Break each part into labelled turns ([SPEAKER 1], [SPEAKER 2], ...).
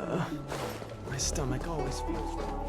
[SPEAKER 1] My stomach always feels wrong.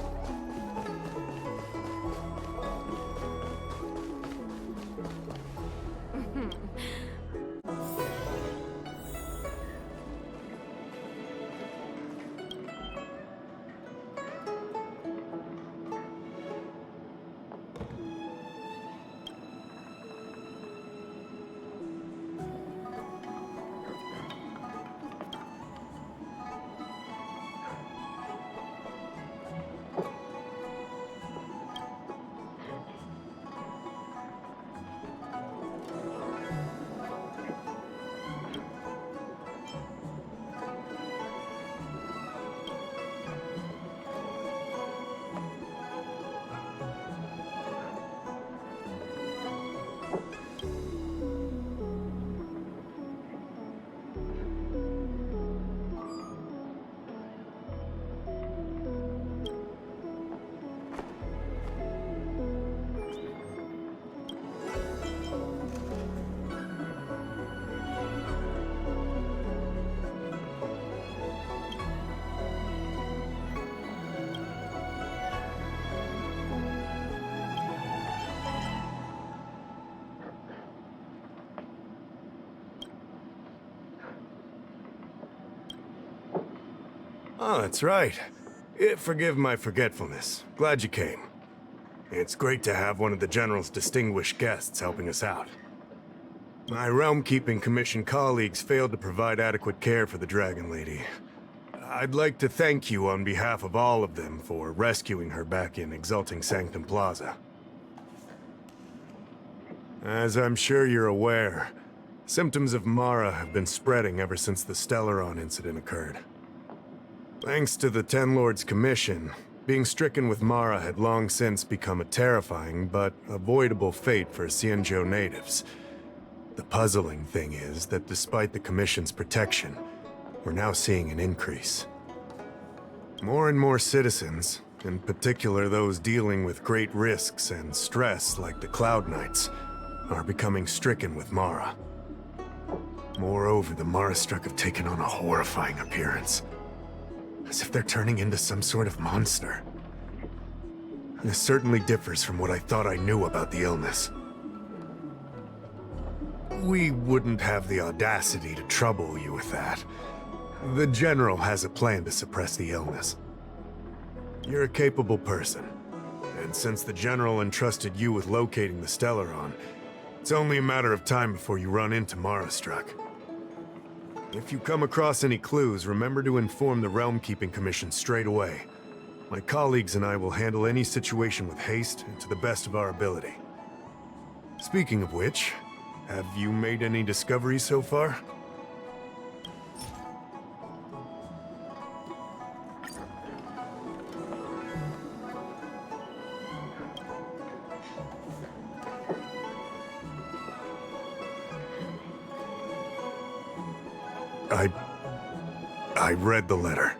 [SPEAKER 2] Oh, that's right. Forgive my forgetfulness. Glad you came. It's great to have one of the General's distinguished guests helping us out. My Realm-Keeping Commission colleagues failed to provide adequate care for the Dragon Lady. I'd like to thank you on behalf of all of them for rescuing her back in Exalting Sanctum Plaza. As I'm sure you're aware, symptoms of Mara have been spreading ever since the Stellaron incident occurred. Thanks to the Ten Lords' Commission, being stricken with Mara had long since become a terrifying but avoidable fate for Xianzhou natives. The puzzling thing is that despite the Commission's protection, we're now seeing an increase. More and more citizens, in particular those dealing with great risks and stress like the Cloud Knights, are becoming stricken with Mara. Moreover, the Mara-struck have taken on a horrifying appearance. As if they're turning into some sort of monster. This certainly differs from what I thought I knew about the illness. We wouldn't have the audacity to trouble you with that. The General has a plan to suppress the illness. You're a capable person, and since the General entrusted you with locating the Stellaron, it's only a matter of time before you run into Mara-struck. If you come across any clues, remember to inform the Realm-Keeping Commission straight away. My colleagues and I will handle any situation with haste and to the best of our ability. Speaking of which, have you made any discoveries so far? I read the letter.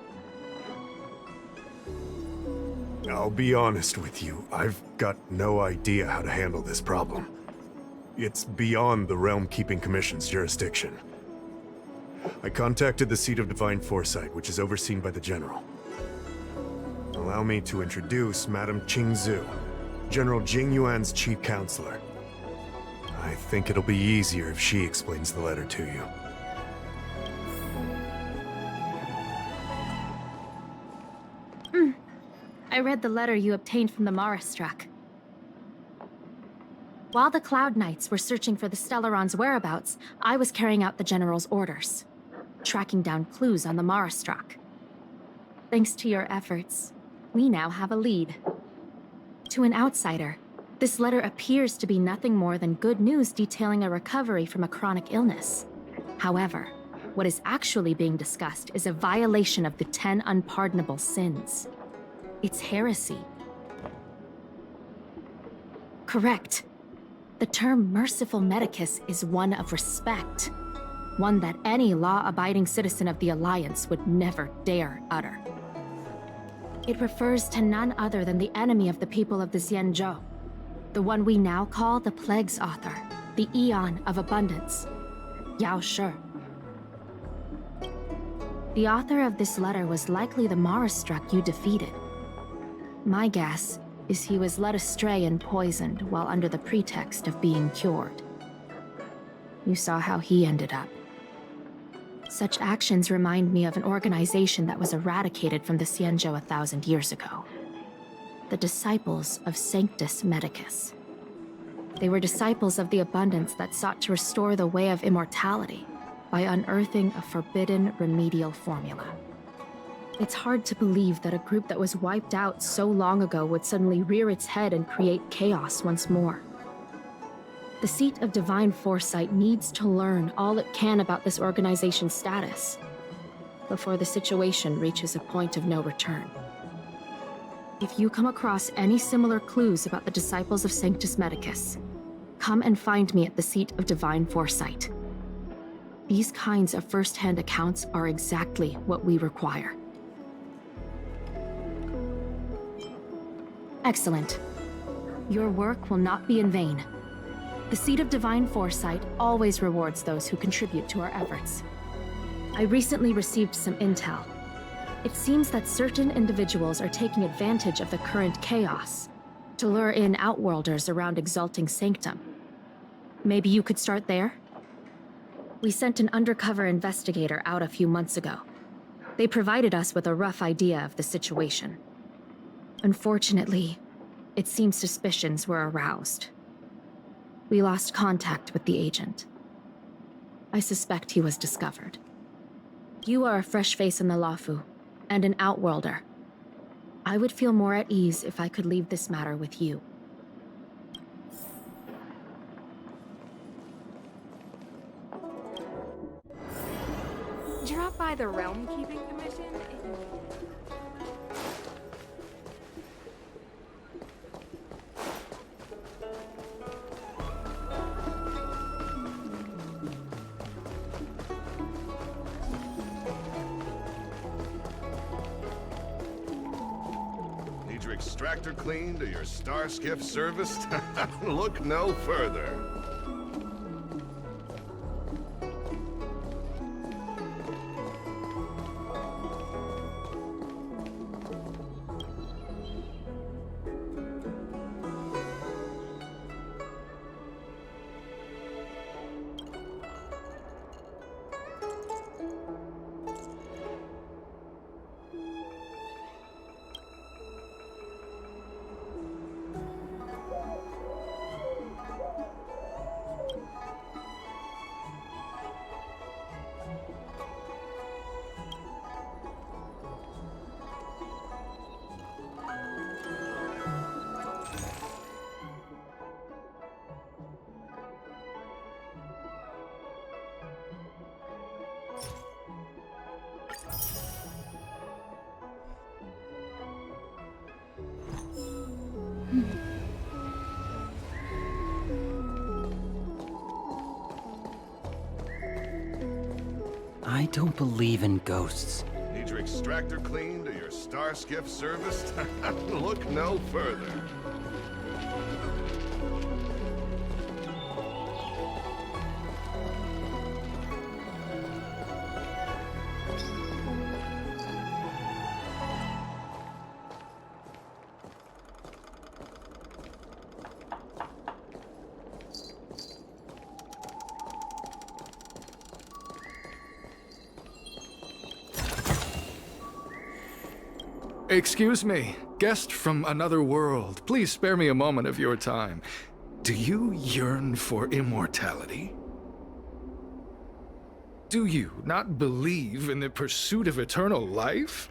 [SPEAKER 2] I'll be honest with you, I've got no idea how to handle this problem. It's beyond the Realm-Keeping Commission's jurisdiction. I contacted the Seat of Divine Foresight, which is overseen by the General. Allow me to introduce Madame Qingzhu, General Jing Yuan's chief counselor. I think it'll be easier if she explains the letter to you.
[SPEAKER 3] I read the letter you obtained from the Mara-struck. While the Cloud Knights were searching for the Stellaron's whereabouts, I was carrying out the General's orders, tracking down clues on the Mara-struck. Thanks to your efforts, we now have a lead. To an outsider, this letter appears to be nothing more than good news detailing a recovery from a chronic illness. However, what is actually being discussed is a violation of the 10 unpardonable sins. It's heresy. Correct. The term merciful medicus is one of respect. One that any law-abiding citizen of the Alliance would never dare utter. It refers to none other than the enemy of the people of the Xianzhou. The one we now call the Plague's Author, the Eon of Abundance, Yao Shi. The author of this letter was likely the Marastruck you defeated. My guess is he was led astray and poisoned while under the pretext of being cured. You saw how he ended up. Such actions remind me of an organization that was eradicated from the Xianzhou 1,000 years ago. The Disciples of Sanctus Medicus. They were disciples of the abundance that sought to restore the way of immortality by unearthing a forbidden remedial formula. It's hard to believe that a group that was wiped out so long ago would suddenly rear its head and create chaos once more. The seat of divine foresight needs to learn all it can about this organization's status before the situation reaches a point of no return. If you come across any similar clues about the Disciples of Sanctus Medicus, come and find me at the seat of divine foresight. These kinds of first-hand accounts are exactly what we require. Excellent. Your work will not be in vain. The Seat of Divine Foresight always rewards those who contribute to our efforts. I recently received some intel. It seems that certain individuals are taking advantage of the current chaos to lure in Outworlders around Exalting Sanctum. Maybe you could start there? We sent an undercover investigator out a few months ago. They provided us with a rough idea of the situation. Unfortunately, it seems suspicions were aroused. We lost contact with the agent. I suspect he was discovered. You are a fresh face in the Lafu, and an Outworlder. I would feel more at ease if I could leave this matter with you.
[SPEAKER 4] Drop by the Realm Keeping Commission.
[SPEAKER 5] Need your extractor cleaned or your star skiff serviced? Look no further.
[SPEAKER 6] I don't believe in ghosts.
[SPEAKER 5] Need your extractor cleaned or your star skiff serviced? Look no further.
[SPEAKER 1] Excuse me, guest from another world. Please spare me a moment of your time. Do you yearn for immortality? Do you not believe in the pursuit of eternal life?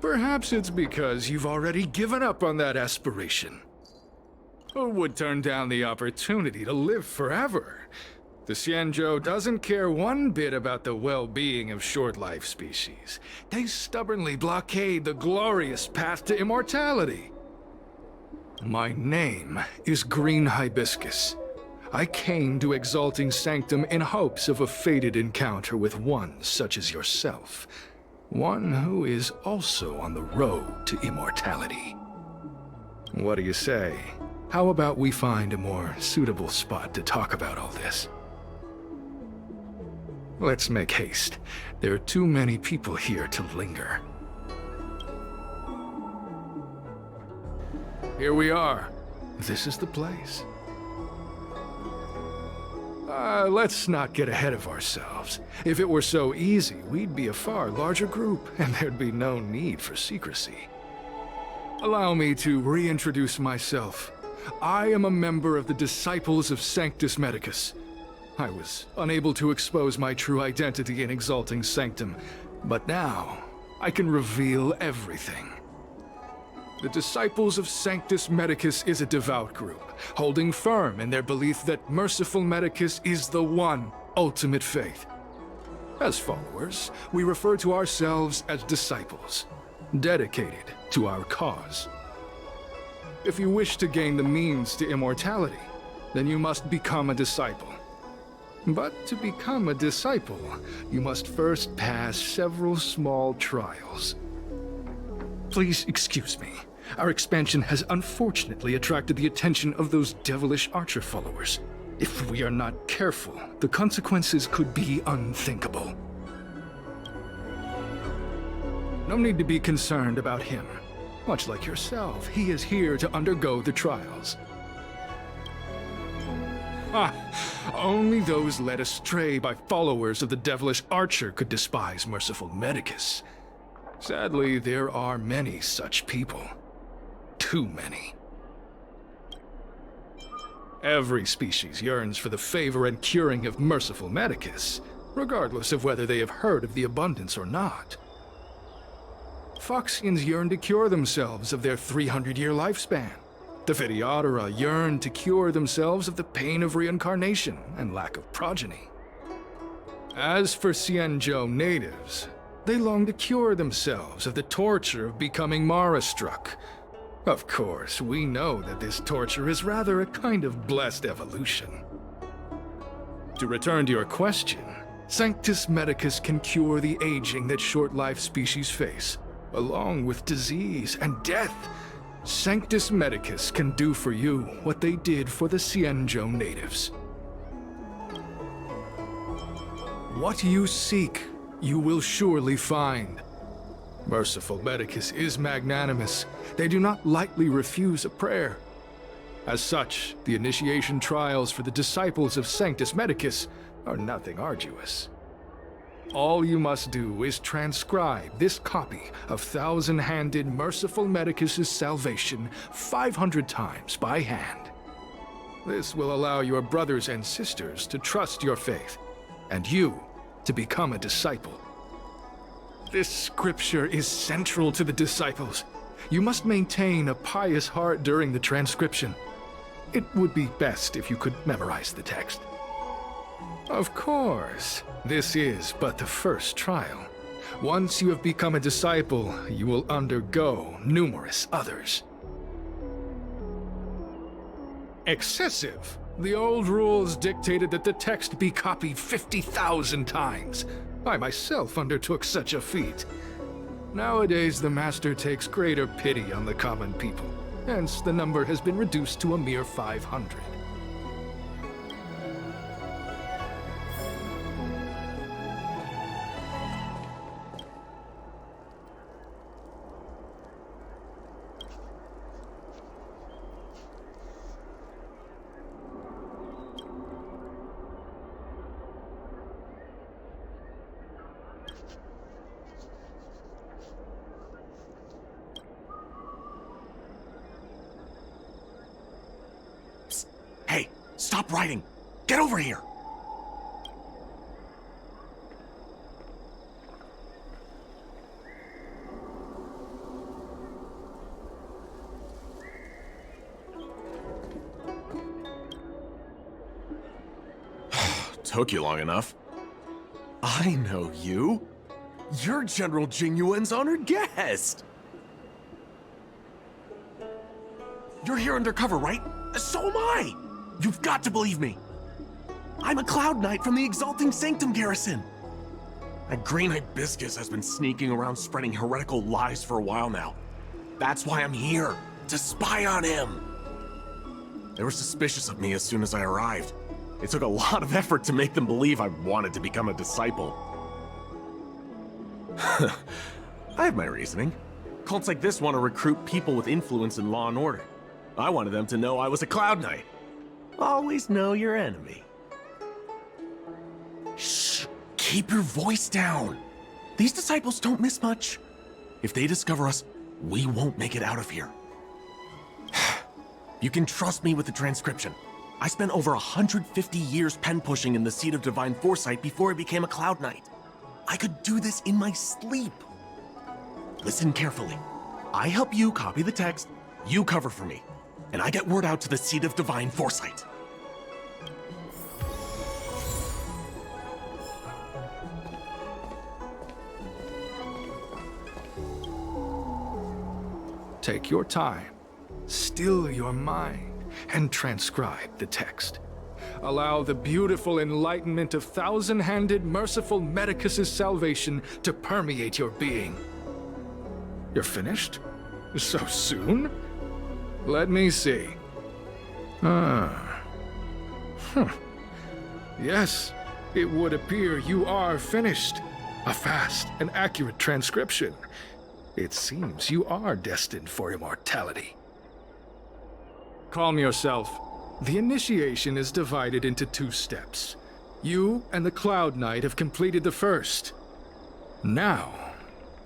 [SPEAKER 1] Perhaps it's because you've already given up on that aspiration. Or would turn down the opportunity to live forever. The Xianzhou doesn't care one bit about the well-being of short-life species. They stubbornly blockade the glorious path to immortality. My name is Green Hibiscus. I came to Exalting Sanctum in hopes of a fated encounter with one such as yourself. One who is also on the road to immortality. What do you say? How about we find a more suitable spot to talk about all this? Let's make haste. There are too many people here to linger. Here we are. This is the place. Let's not get ahead of ourselves. If it were so easy, we'd be a far larger group, and there'd be no need for secrecy. Allow me to reintroduce myself. I am a member of the Disciples of Sanctus Medicus. I was unable to expose my true identity in Exalting Sanctum, but now I can reveal everything. The Disciples of Sanctus Medicus is a devout group, holding firm in their belief that Merciful Medicus is the one ultimate faith. As followers, we refer to ourselves as disciples, dedicated to our cause. If you wish to gain the means to immortality, then you must become a disciple. But to become a disciple, you must first pass several small trials. Please excuse me. Our expansion has unfortunately attracted the attention of those devilish archer followers. If we are not careful, the consequences could be unthinkable. No need to be concerned about him. Much like yourself, he is here to undergo the trials. Only those led astray by followers of the devilish archer could despise Merciful Medicus. Sadly, there are many such people. Too many. Every species yearns for the favor and curing of Merciful Medicus, regardless of whether they have heard of the abundance or not. Foxians yearn to cure themselves of their 300-year lifespan. The Videodora yearn to cure themselves of the pain of reincarnation and lack of progeny. As for Xianzhou natives, they long to cure themselves of the torture of becoming Mara-struck. Of course, we know that this torture is rather a kind of blessed evolution. To return to your question, Sanctus Medicus can cure the aging that short-lived species face, along with disease and death. Sanctus Medicus can do for you what they did for the Xianzhou natives. What you seek, you will surely find. Merciful Medicus is magnanimous. They do not lightly refuse a prayer. As such, the initiation trials for the Disciples of Sanctus Medicus are nothing arduous. All you must do is transcribe this copy of Thousand-Handed Merciful Medicus's Salvation 500 times by hand. This will allow your brothers and sisters to trust your faith, and you to become a disciple. This scripture is central to the disciples. You must maintain a pious heart during the transcription. It would be best if you could memorize the text. Of course, this is but the first trial. Once you have become a disciple, you will undergo numerous others. Excessive! The old rules dictated that the text be copied 50,000 times. I myself undertook such a feat. Nowadays, the Master takes greater pity on the common people. Hence, the number has been reduced to a mere 500.
[SPEAKER 7] Hey, stop writing! Get over here! Took you long enough. I know you. You're General Jingyuan's honored guest. You're here undercover, right? So am I! You've got to believe me. I'm a Cloud Knight from the Exalting Sanctum garrison. That green hibiscus has been sneaking around spreading heretical lies for a while now. That's why I'm here, to spy on him. They were suspicious of me as soon as I arrived. It took a lot of effort to make them believe I wanted to become a disciple. I have my reasoning. Cults like this want to recruit people with influence in law and order. I wanted them to know I was a Cloud Knight. Always know your enemy. Shh! Keep your voice down. These disciples don't miss much. If they discover us, we won't make it out of here. You can trust me with the transcription. I spent over 150 years pen pushing in the Seat of Divine Foresight before I became a Cloud Knight. I could do this in my sleep. Listen carefully. I help you copy the text, you cover for me, and I get word out to the Seat of Divine Foresight.
[SPEAKER 1] Take your time, still your mind, and transcribe the text. Allow the beautiful enlightenment of thousand-handed, merciful Medicus's salvation to permeate your being. You're finished? So soon? Let me see. Yes, it would appear you are finished. A fast and accurate transcription. It seems you are destined for immortality. Calm yourself. The initiation is divided into 2 steps. You and the Cloud Knight have completed the first. Now,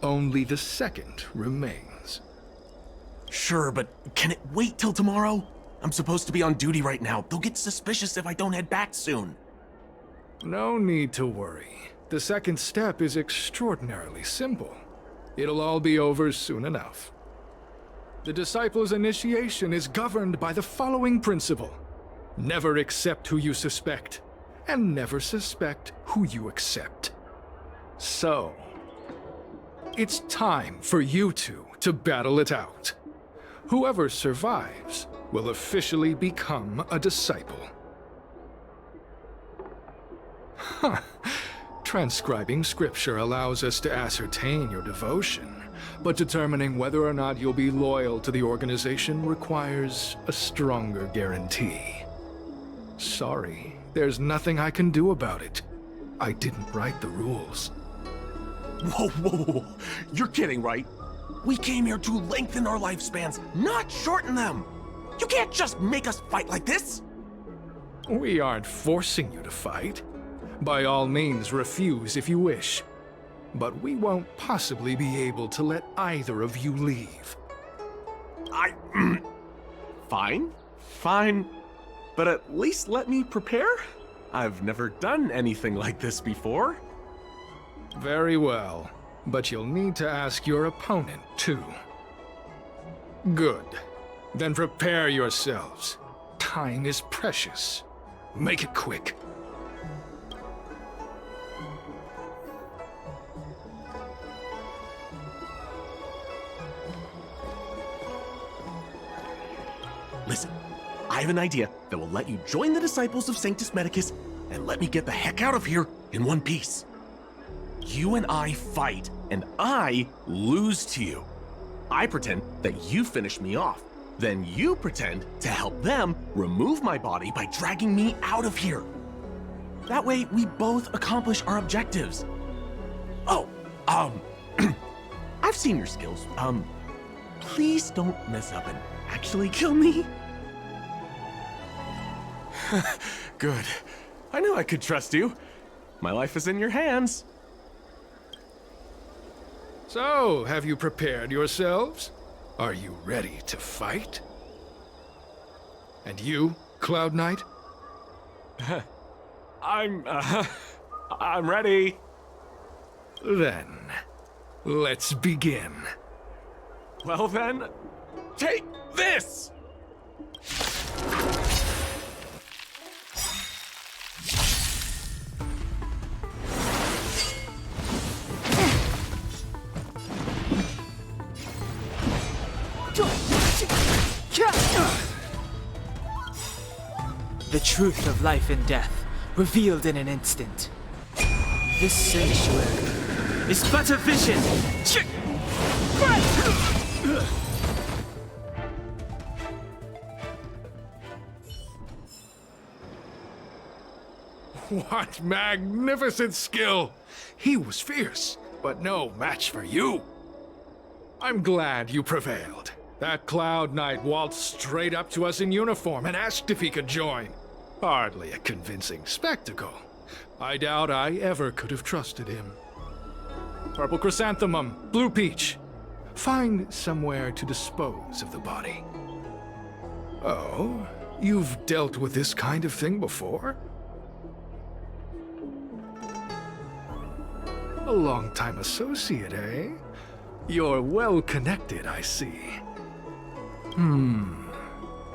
[SPEAKER 1] only the second remains.
[SPEAKER 7] Sure, but can it wait till tomorrow? I'm supposed to be on duty right now. They'll get suspicious if I don't head back soon.
[SPEAKER 1] No need to worry. The second step is extraordinarily simple. It'll all be over soon enough. The disciple's initiation is governed by the following principle. Never accept who you suspect, and never suspect who you accept. So, it's time for you two to battle it out. Whoever survives will officially become a disciple. Transcribing scripture allows us to ascertain your devotion, but determining whether or not you'll be loyal to the organization requires a stronger guarantee. Sorry, there's nothing I can do about it. I didn't write the rules.
[SPEAKER 7] Whoa, whoa, whoa. You're kidding, right? We came here to lengthen our lifespans, not shorten them. You can't just make us fight like this.
[SPEAKER 1] We aren't forcing you to fight. By all means, refuse if you wish. But we won't possibly be able to let either of you leave.
[SPEAKER 7] Fine. But at least let me prepare? I've never done anything like this before.
[SPEAKER 1] Very well, but you'll need to ask your opponent, too. Good. Then prepare yourselves. Time is precious. Make it quick.
[SPEAKER 7] Listen, I have an idea that will let you join the disciples of Sanctus Medicus and let me get the heck out of here in one piece. You and I fight, and I lose to you. I pretend that you finish me off. Then you pretend to help them remove my body by dragging me out of here. That way, we both accomplish our objectives. Oh, I've seen your skills. Please don't mess up and actually kill me. Good. I knew I could trust you. My life is in your hands.
[SPEAKER 1] So, have you prepared yourselves? Are you ready to fight? And you, Cloud Knight?
[SPEAKER 7] I'm ready.
[SPEAKER 1] Then, let's begin.
[SPEAKER 7] Well then, take this!
[SPEAKER 8] The truth of life and death, revealed in an instant. This sanctuary is but a vision!
[SPEAKER 1] What magnificent skill! He was fierce, but no match for you. I'm glad you prevailed. That Cloud Knight waltzed straight up to us in uniform and asked if he could join. Hardly a convincing spectacle. I doubt I ever could have trusted him. Purple chrysanthemum, blue peach. Find somewhere to dispose of the body. Oh, you've dealt with this kind of thing before? A long-time associate, eh? You're well connected, I see.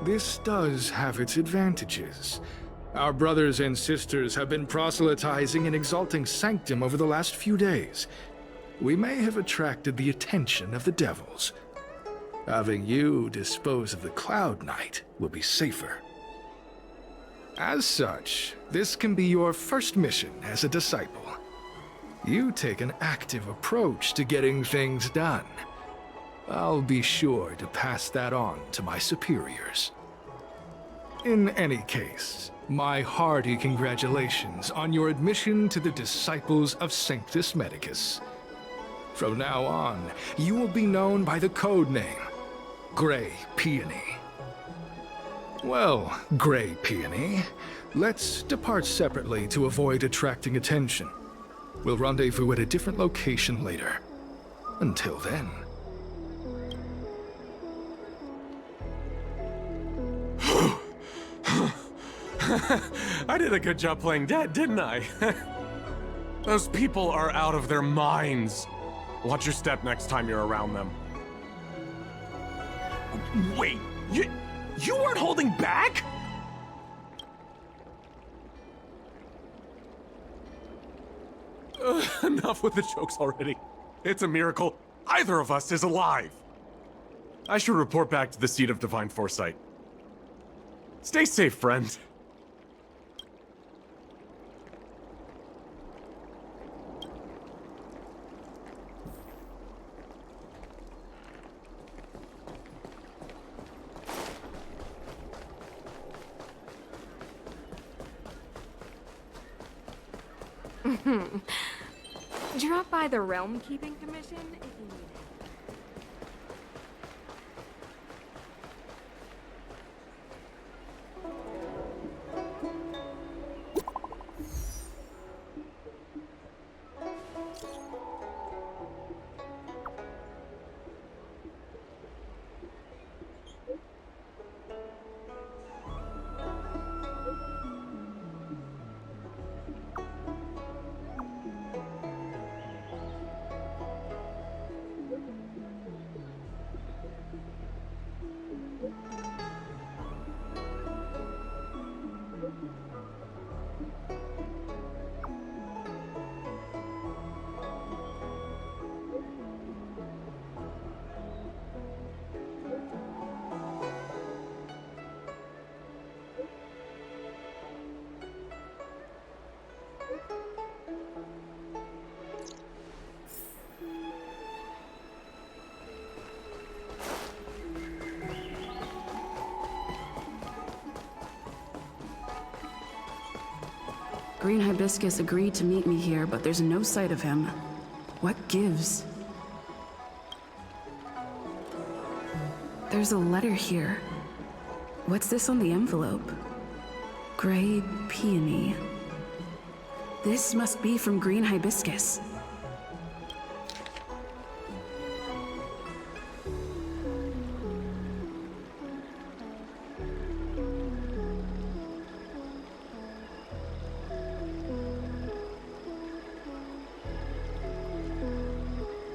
[SPEAKER 1] This does have its advantages. Our brothers and sisters have been proselytizing and exalting Sanctum over the last few days. We may have attracted the attention of the devils. Having you dispose of the Cloud Knight will be safer. As such, this can be your first mission as a disciple. You take an active approach to getting things done. I'll be sure to pass that on to my superiors. In any case, my hearty congratulations on your admission to the Disciples of Sanctus Medicus. From now on, you will be known by the code name, Grey Peony. Well, Grey Peony, let's depart separately to avoid attracting attention. We'll rendezvous at a different location later. Until then.
[SPEAKER 7] I did a good job playing dead, didn't I? Those people are out of their minds. Watch your step next time you're around them. Wait, you weren't holding back? Enough with the jokes already. It's a miracle either of us is alive. I should report back to the seat of divine foresight. Stay safe, friend.
[SPEAKER 4] Drop by the Realm Keeping Commission if you need help.
[SPEAKER 9] Green Hibiscus agreed to meet me here, but there's no sight of him. What gives? There's a letter here. What's this on the envelope? Grey Peony. This must be from Green Hibiscus.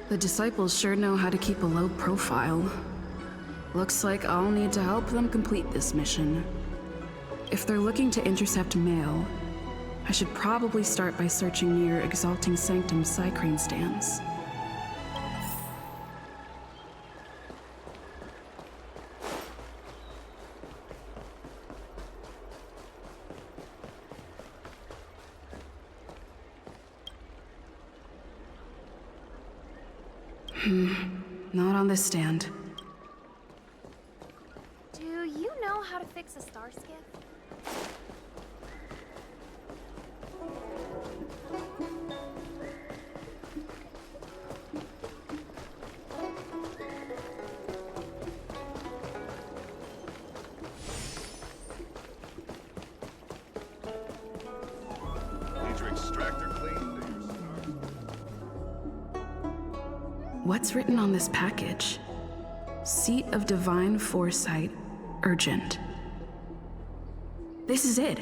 [SPEAKER 9] The disciples sure know how to keep a low profile. Looks like I'll need to help them complete this mission. If they're looking to intercept mail, I should probably start by searching near Exalting Sanctum Psycrane stands. Not on this stand.
[SPEAKER 3] Do you know how to fix a star skiff?
[SPEAKER 9] What's written on this package? Seat of Divine Foresight, urgent. This is it.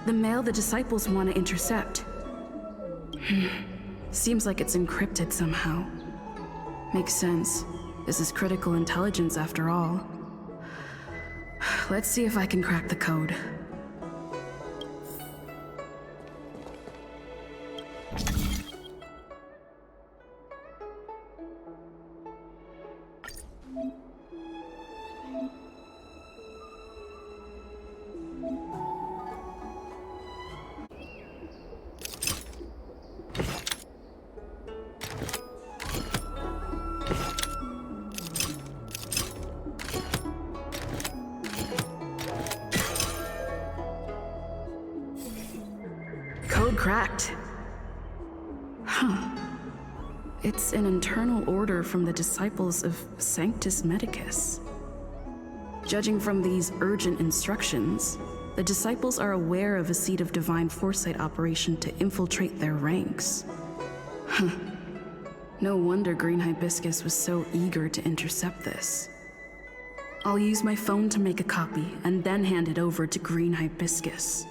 [SPEAKER 9] The mail the disciples want to intercept. Seems like it's encrypted somehow. Makes sense. This is critical intelligence after all. Let's see if I can crack the code. Code cracked. Huh. It's an internal order from the disciples of Sanctus Medicus. Judging from these urgent instructions, the disciples are aware of a Seat of Divine Foresight operation to infiltrate their ranks. Huh. No wonder Green Hibiscus was so eager to intercept this. I'll use my phone to make a copy and then hand it over to Green Hibiscus.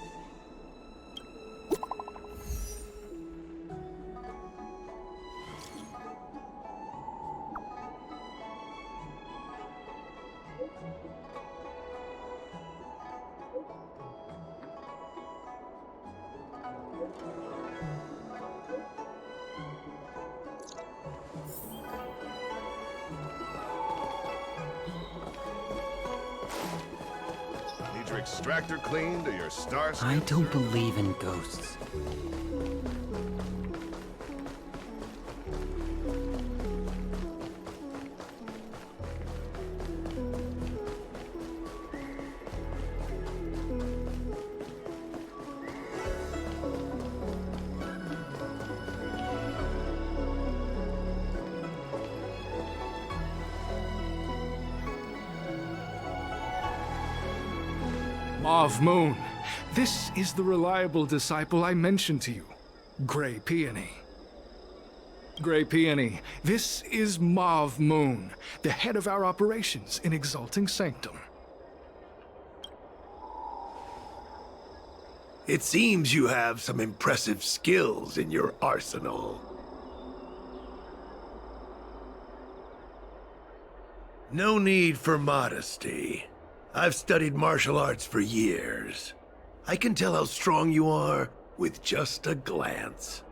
[SPEAKER 5] Need your extractor cleaned or your star skiff
[SPEAKER 6] I don't
[SPEAKER 5] serviced?
[SPEAKER 6] believe in ghosts.
[SPEAKER 1] Mauve Moon. This is the reliable disciple I mentioned to you, Grey Peony. Grey Peony, this is Mauve Moon, the head of our operations in Exalting Sanctum.
[SPEAKER 10] It seems you have some impressive skills in your arsenal. No need for modesty. I've studied martial arts for years. I can tell how strong you are with just a glance.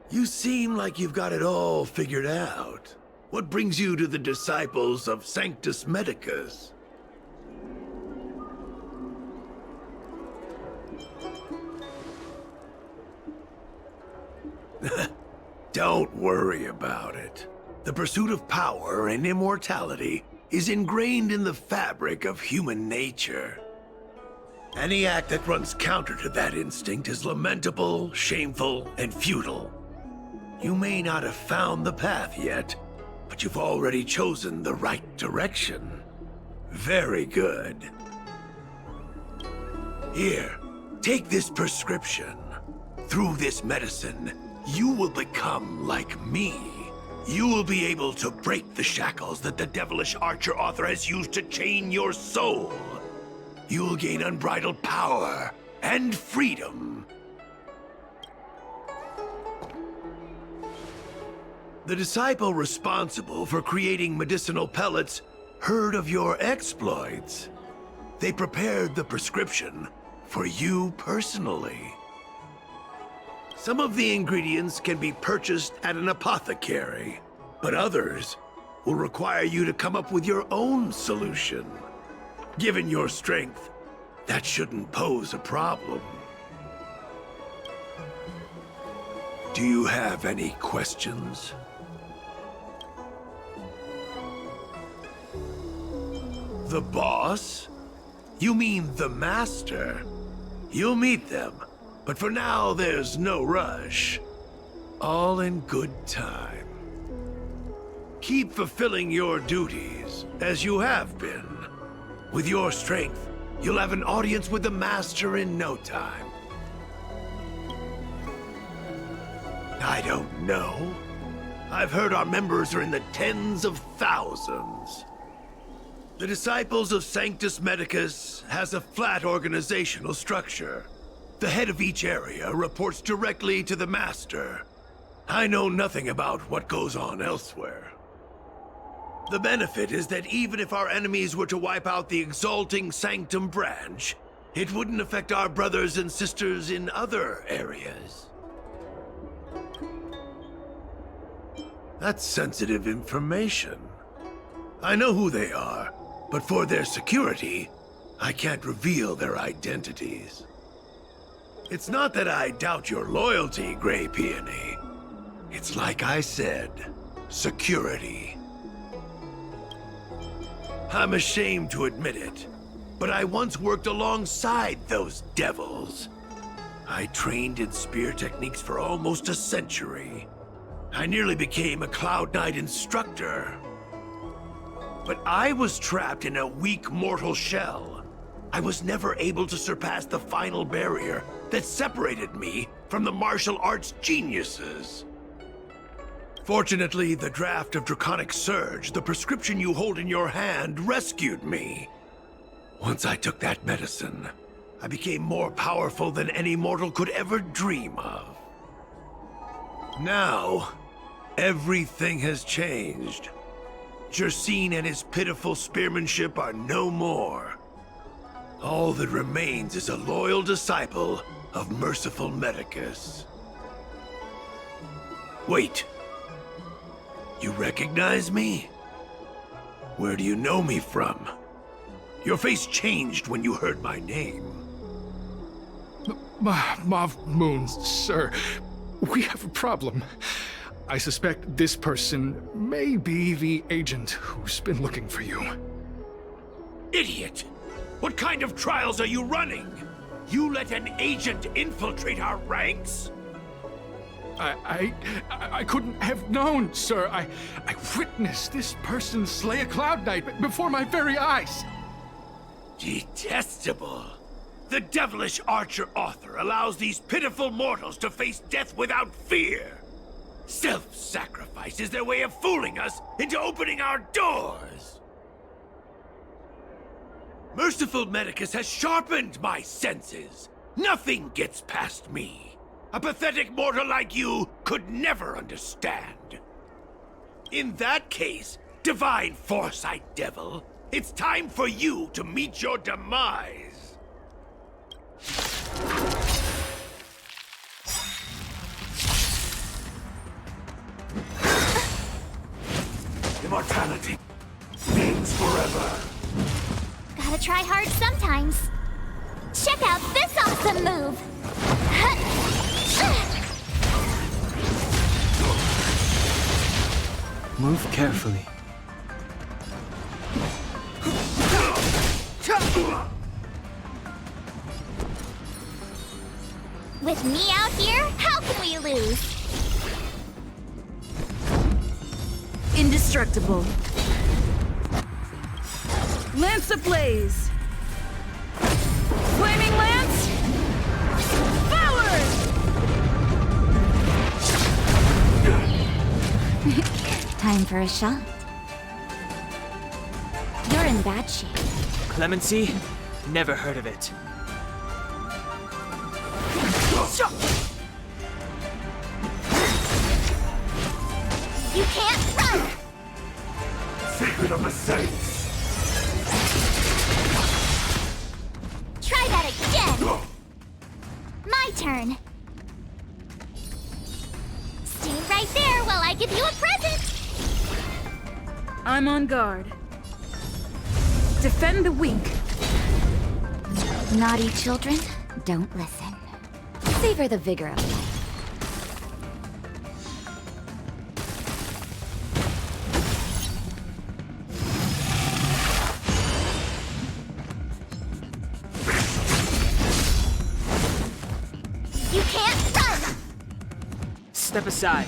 [SPEAKER 10] You seem like you've got it all figured out. What brings you to the disciples of Sanctus Medicus? Don't worry about it. The pursuit of power and immortality is ingrained in the fabric of human nature. Any act that runs counter to that instinct is lamentable, shameful, and futile. You may not have found the path yet, but you've already chosen the right direction. Very good. Here, take this prescription. Through this medicine, you will become like me. You will be able to break the shackles that the devilish archer author has used to chain your soul. You will gain unbridled power and freedom. The disciple responsible for creating medicinal pellets heard of your exploits. They prepared the prescription for you personally. Some of the ingredients can be purchased at an apothecary, but others will require you to come up with your own solution. Given your strength, that shouldn't pose a problem. Do you have any questions? The boss? You mean the master? You'll meet them. But for now, there's no rush. All in good time. Keep fulfilling your duties, as you have been. With your strength, you'll have an audience with the Master in no time. I don't know. I've heard our members are in the tens of thousands. The Disciples of Sanctus Medicus has a flat organizational structure. The head of each area reports directly to the Master. I know nothing about what goes on elsewhere. The benefit is that even if our enemies were to wipe out the Exalting Sanctum branch, it wouldn't affect our brothers and sisters in other areas. That's sensitive information. I know who they are, but for their security, I can't reveal their identities. It's not that I doubt your loyalty, Grey Peony. It's like I said, security. I'm ashamed to admit it, but I once worked alongside those devils. I trained in spear techniques for almost a century. I nearly became a Cloud Knight instructor. But I was trapped in a weak mortal shell. I was never able to surpass the final barrier that separated me from the martial arts geniuses. Fortunately, the draft of Draconic Surge, the prescription you hold in your hand, rescued me. Once I took that medicine, I became more powerful than any mortal could ever dream of. Now, everything has changed. Jersine and his pitiful spearmanship are no more. All that remains is a loyal disciple of Merciful Medicus. Wait. You recognize me? Where do you know me from? Your face changed when you heard my name.
[SPEAKER 1] Mauve Moon, sir. We have a problem. I suspect this person may be the agent who's been looking for you.
[SPEAKER 10] Idiot! What kind of trials are you running? You let an agent infiltrate our ranks?
[SPEAKER 1] I couldn't have known, sir. I witnessed this person slay a Cloud Knight before my very eyes.
[SPEAKER 10] Detestable. The devilish archer author allows these pitiful mortals to face death without fear. Self-sacrifice is their way of fooling us into opening our doors. Merciful Medicus has sharpened my senses. Nothing gets past me. A pathetic mortal like you could never understand. In that case, Divine Foresight Devil, it's time for you to meet your demise. Immortality means forever.
[SPEAKER 11] Gotta try hard sometimes. Check out this awesome move!
[SPEAKER 8] Move carefully.
[SPEAKER 11] With me out here, how can we lose?
[SPEAKER 9] Indestructible. Lance ablaze! Flaming lance! Forward!
[SPEAKER 11] Time for a shot. You're in bad shape.
[SPEAKER 8] Clemency? Never heard of it.
[SPEAKER 11] You can't run!
[SPEAKER 10] Secret of the Saints.
[SPEAKER 11] Try that again! My turn. Stay right there while I give you a present!
[SPEAKER 9] I'm on guard. Defend the weak.
[SPEAKER 11] Naughty children, don't listen. Savor the vigor of life. You can't run!
[SPEAKER 8] Step aside.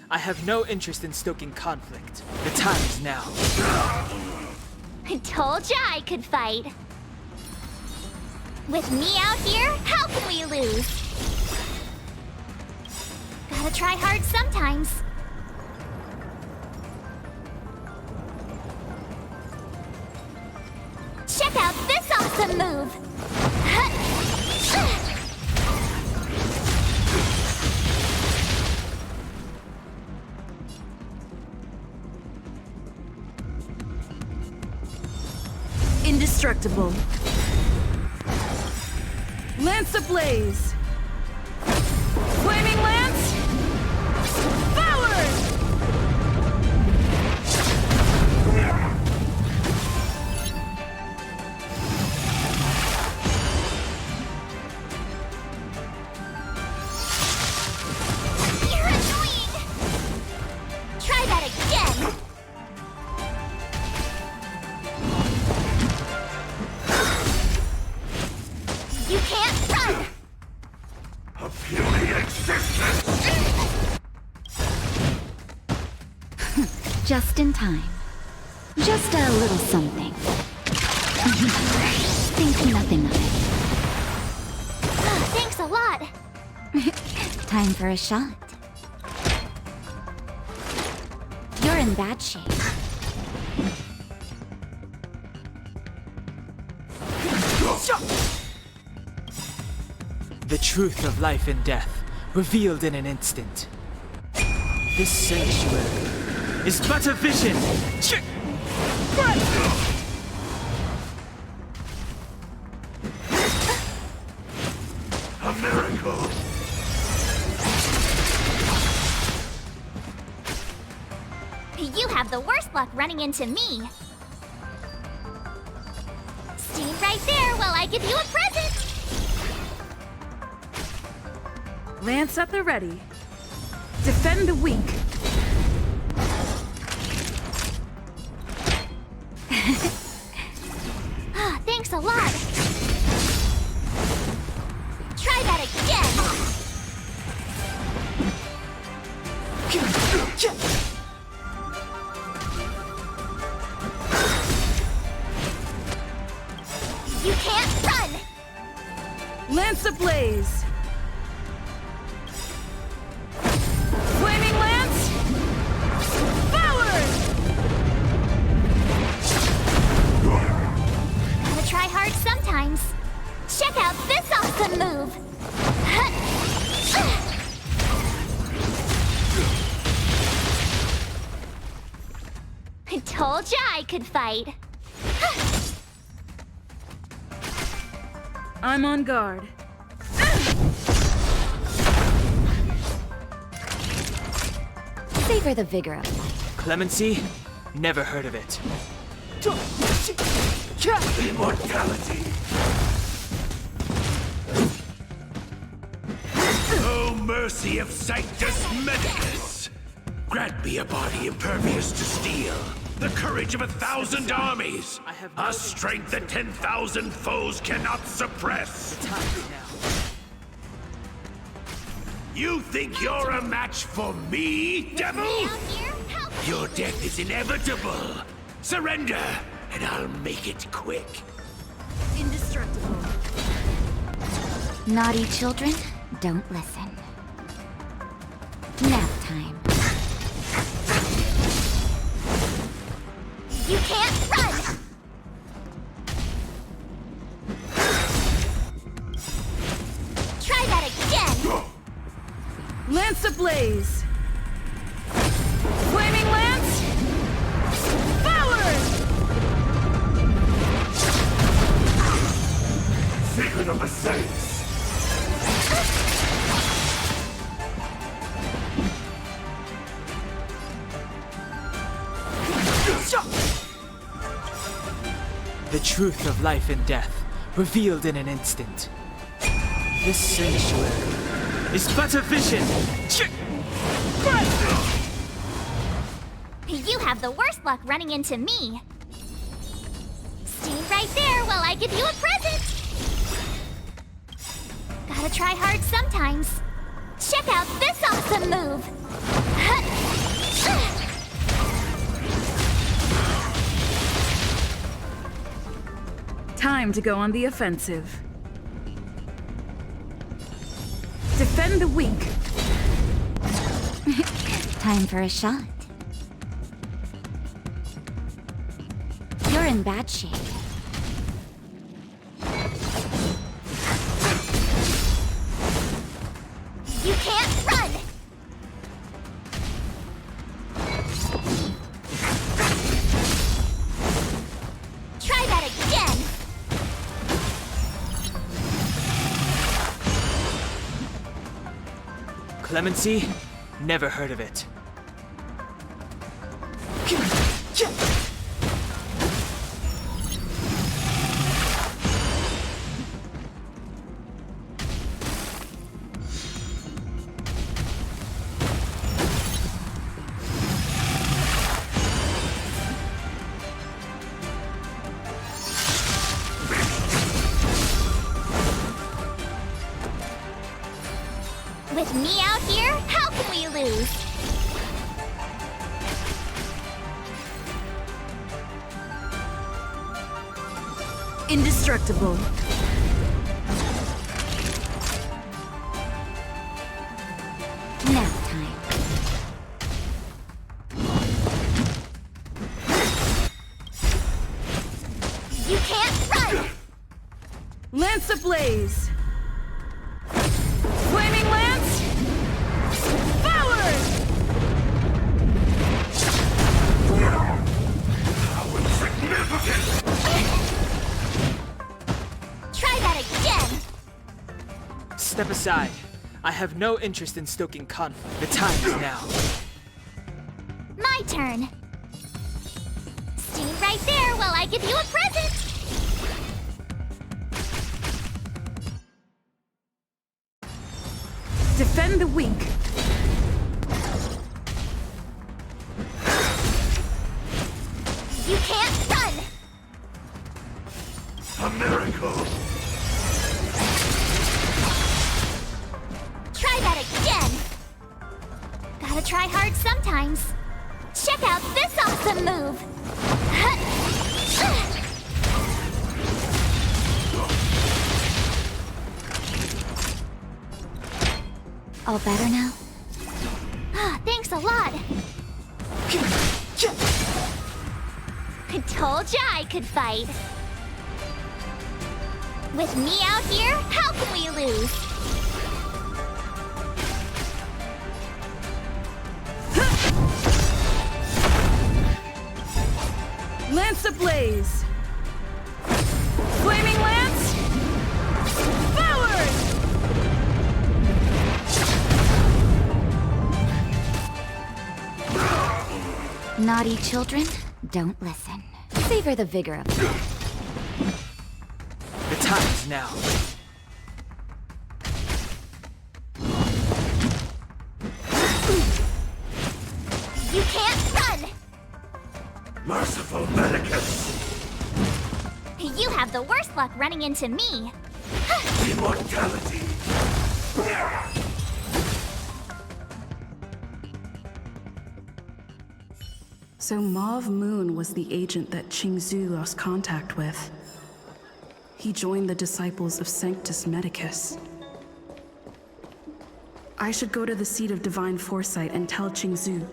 [SPEAKER 8] I have no interest in stoking conflict. The time is now.
[SPEAKER 11] I told ya I could fight. With me out here, how can we lose? Gotta try hard sometimes. awesome move!
[SPEAKER 9] Indestructible. Lance ablaze. Flaming lance. Forward!
[SPEAKER 11] You're annoying! Try that again! You can't run!
[SPEAKER 10] A puny existence!
[SPEAKER 11] Just in time. Just a little something. Think nothing of it. Thanks a lot. Time for a shot. You're in bad shape.
[SPEAKER 8] The truth of life and death, revealed in an instant. This sanctuary is but a vision.
[SPEAKER 10] A miracle!
[SPEAKER 11] You have the worst luck running into me. Stay right there while I give you a present.
[SPEAKER 9] Lance at the ready. Defend the weak.
[SPEAKER 11] Thanks a lot. Try that again. You can't run.
[SPEAKER 9] Lance ablaze. Flaming lance. Forward!
[SPEAKER 11] Gotta try hard sometimes. Check out this awesome move. I told ya I could fight.
[SPEAKER 9] I'm on guard.
[SPEAKER 11] Savor the vigor of life.
[SPEAKER 8] Clemency? Never heard of it.
[SPEAKER 10] Immortality! Oh, mercy of Sanctus Medicus! Grant me a body impervious to steel, the courage of 1,000 armies, a strength that 10,000 foes cannot suppress! You think you're a match for me, devil? Your death is inevitable! Surrender, and I'll make it quick.
[SPEAKER 9] Indestructible.
[SPEAKER 11] Naughty children, don't listen. Nap time. You can't run! Try that again!
[SPEAKER 9] Lance ablaze. Flaming lance. Forward!
[SPEAKER 10] Secret of the Saints!
[SPEAKER 8] The truth of life and death, revealed in an instant. This sanctuary is but a vision.
[SPEAKER 11] You have the worst luck running into me. Stay right there while I give you a present. Gotta try hard sometimes. Check out this awesome move.
[SPEAKER 9] Time to go on the offensive. Defend the weak.
[SPEAKER 11] Time for a shot. You're in bad shape.
[SPEAKER 8] Clemency? Never heard of it.
[SPEAKER 11] With me out here, how can we lose?
[SPEAKER 9] Indestructible.
[SPEAKER 11] Nap time. You can't run!
[SPEAKER 9] Lance ablaze! Flaming lance! Forward!
[SPEAKER 11] Try that again!
[SPEAKER 8] Step aside. I have no interest in stoking conflict. The time is now.
[SPEAKER 11] My turn. Stay right there while I give you a present!
[SPEAKER 9] Defend the weak.
[SPEAKER 11] You can't run!
[SPEAKER 10] A miracle!
[SPEAKER 11] Try that again! Gotta try hard sometimes. Check out this awesome move! All better now? Thanks a lot! I told ya I could fight! With me out here, how can we lose?
[SPEAKER 9] Lance ablaze! Flaming lance! Forward!
[SPEAKER 11] Naughty children, don't listen. Savor the vigor of it.
[SPEAKER 8] The time is now.
[SPEAKER 11] You can't run!
[SPEAKER 10] Merciful Medicus!
[SPEAKER 11] You have the worst luck running into me.
[SPEAKER 10] Immortality!
[SPEAKER 9] So Mauve Moon was the agent that Qingzhu lost contact with. He joined the disciples of Sanctus Medicus. I should go to the seat of divine foresight and tell Qingzhu.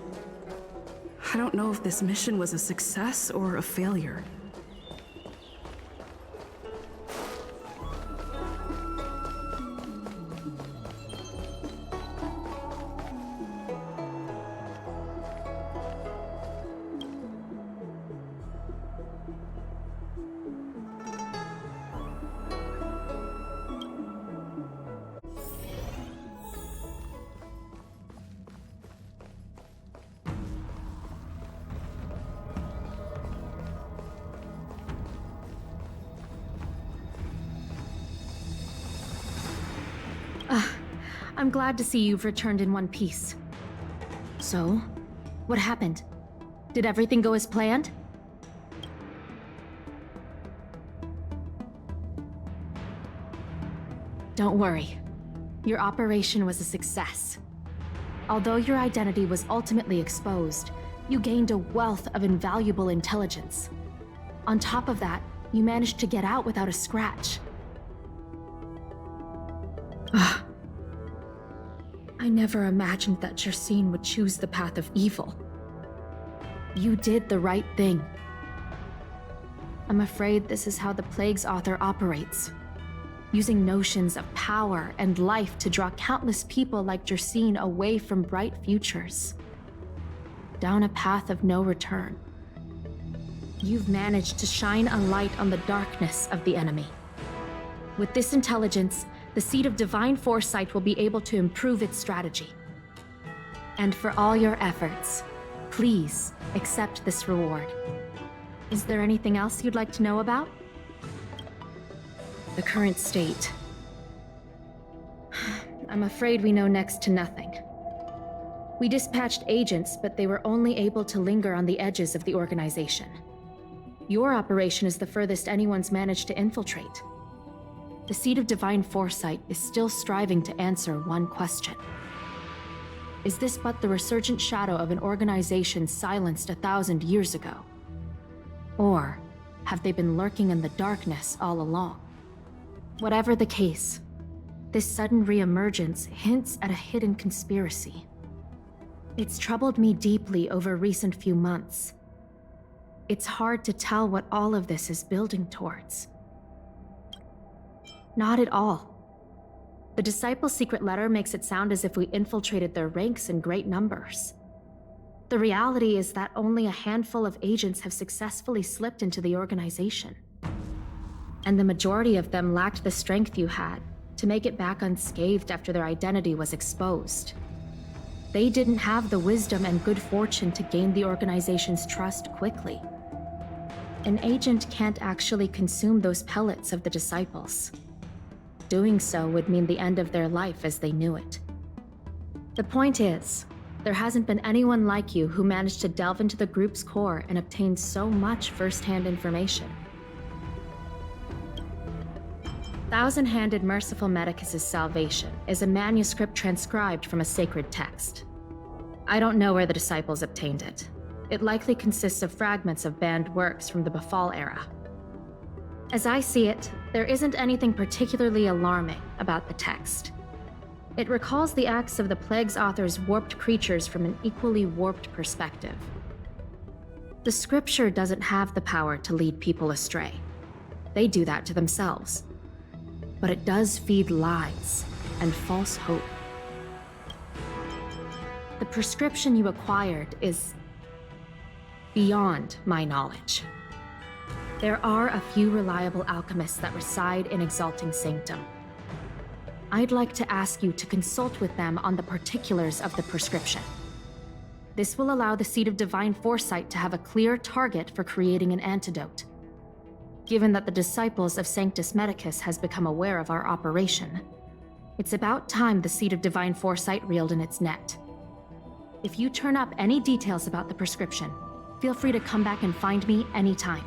[SPEAKER 9] I don't know if this mission was a success or a failure.
[SPEAKER 3] I'm glad to see you've returned in one piece. So, what happened? Did everything go as planned? Don't worry. Your operation was a success. Although your identity was ultimately exposed, you gained a wealth of invaluable intelligence. On top of that, you managed to get out without a scratch. I never imagined that Jersine would choose the path of evil. You did the right thing. I'm afraid this is how the Plague's author operates, using notions of power and life to draw countless people like Jersine away from bright futures, down a path of no return. You've managed to shine a light on the darkness of the enemy. With this intelligence, the Seat of Divine Foresight will be able to improve its strategy. And for all your efforts, please accept this reward. Is there anything else you'd like to know about? The current state. I'm afraid we know next to nothing. We dispatched agents, but they were only able to linger on the edges of the organization. Your operation is the furthest anyone's managed to infiltrate. The Seed of Divine Foresight is still striving to answer one question. Is this but the resurgent shadow of an organization silenced 1,000 years ago? Or have they been lurking in the darkness all along? Whatever the case, this sudden reemergence hints at a hidden conspiracy. It's troubled me deeply over recent few months. It's hard to tell what all of this is building towards. Not at all. The Disciples' secret letter makes it sound as if we infiltrated their ranks in great numbers. The reality is that only a handful of agents have successfully slipped into the organization. And the majority of them lacked the strength you had to make it back unscathed after their identity was exposed. They didn't have the wisdom and good fortune to gain the organization's trust quickly. An agent can't actually consume those pellets of the Disciples. Doing so would mean the end of their life as they knew it. The point is, there hasn't been anyone like you who managed to delve into the group's core and obtain so much first-hand information. Thousand-Handed Merciful Medicus's Salvation is a manuscript transcribed from a sacred text. I don't know where the Disciples obtained it. It likely consists of fragments of banned works from the Befall era. As I see it, there isn't anything particularly alarming about the text. It recalls the acts of the Plague's author's warped creatures from an equally warped perspective. The scripture doesn't have the power to lead people astray. They do that to themselves. But it does feed lies and false hope. The prescription you acquired is beyond my knowledge. There are a few reliable alchemists that reside in Exalting Sanctum. I'd like to ask you to consult with them on the particulars of the prescription. This will allow the Seed of Divine Foresight to have a clear target for creating an antidote. Given that the Disciples of Sanctus Medicus has become aware of our operation, it's about time the Seed of Divine Foresight reeled in its net. If you turn up any details about the prescription, feel free to come back and find me anytime.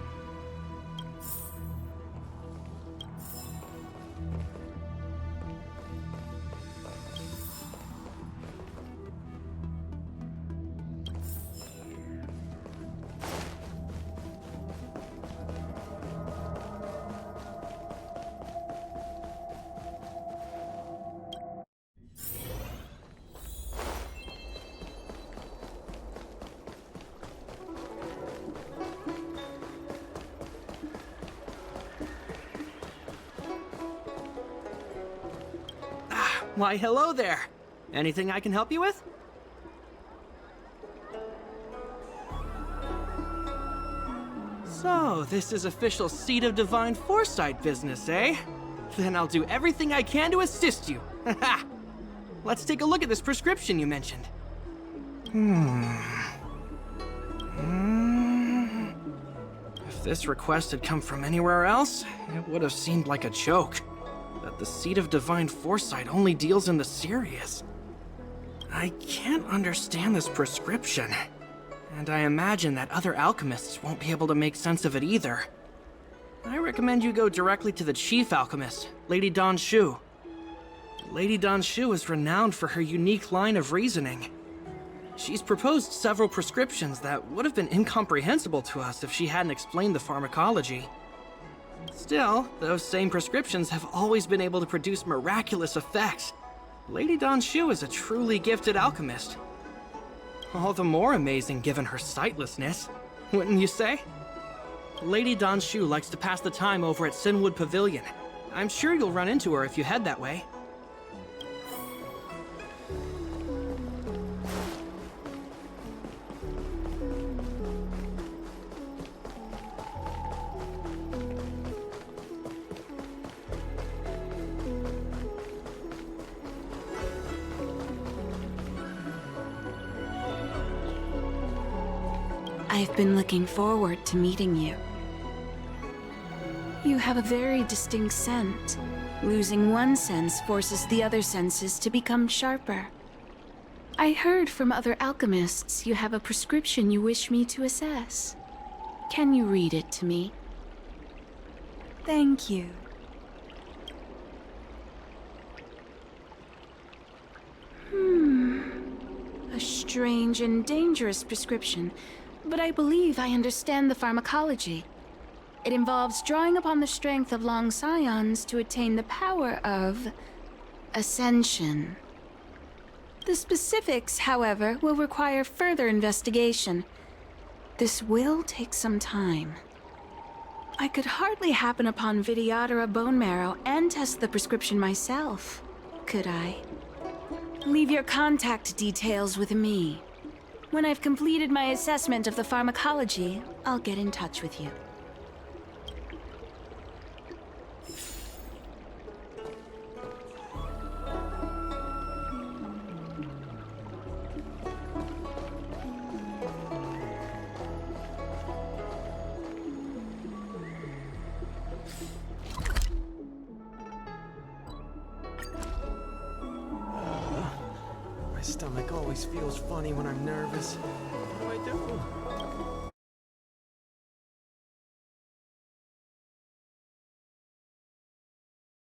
[SPEAKER 6] Why, hello there. Anything I can help you with? So, this is official Seed of Divine Foresight business, eh? Then I'll do everything I can to assist you. Haha! Let's take a look at this prescription you mentioned. If this request had come from anywhere else, it would have seemed like a joke. That the Seed of Divine Foresight only deals in the serious. I can't understand this prescription, and I imagine that other alchemists won't be able to make sense of it either. I recommend you go directly to the chief alchemist, Lady Dan Shu. Lady Dan Shu is renowned for her unique line of reasoning. She's proposed several prescriptions that would have been incomprehensible to us if she hadn't explained the pharmacology. Still, those same prescriptions have always been able to produce miraculous effects. Lady Dan Shu is a truly gifted alchemist. All the more amazing given her sightlessness, wouldn't you say? Lady Dan Shu likes to pass the time over at Sinwood Pavilion. I'm sure you'll run into her if you head that way.
[SPEAKER 9] I've been looking forward to meeting you. You have a very distinct scent. Losing one sense forces the other senses to become sharper. I heard from other alchemists you have a prescription you wish me to assess. Can you read it to me?
[SPEAKER 12] Thank you.
[SPEAKER 9] A strange and dangerous prescription, but I believe I understand the pharmacology. It involves drawing upon the strength of long scions to attain the power of ascension. The specifics, however, will require further investigation. This will take some time. I could hardly happen upon Vidyadhara bone marrow and test the prescription myself, could I? Leave your contact details with me. When I've completed my assessment of the pharmacology, I'll get in touch with you.
[SPEAKER 8] My stomach always feels funny when I'm nervous. What do I do?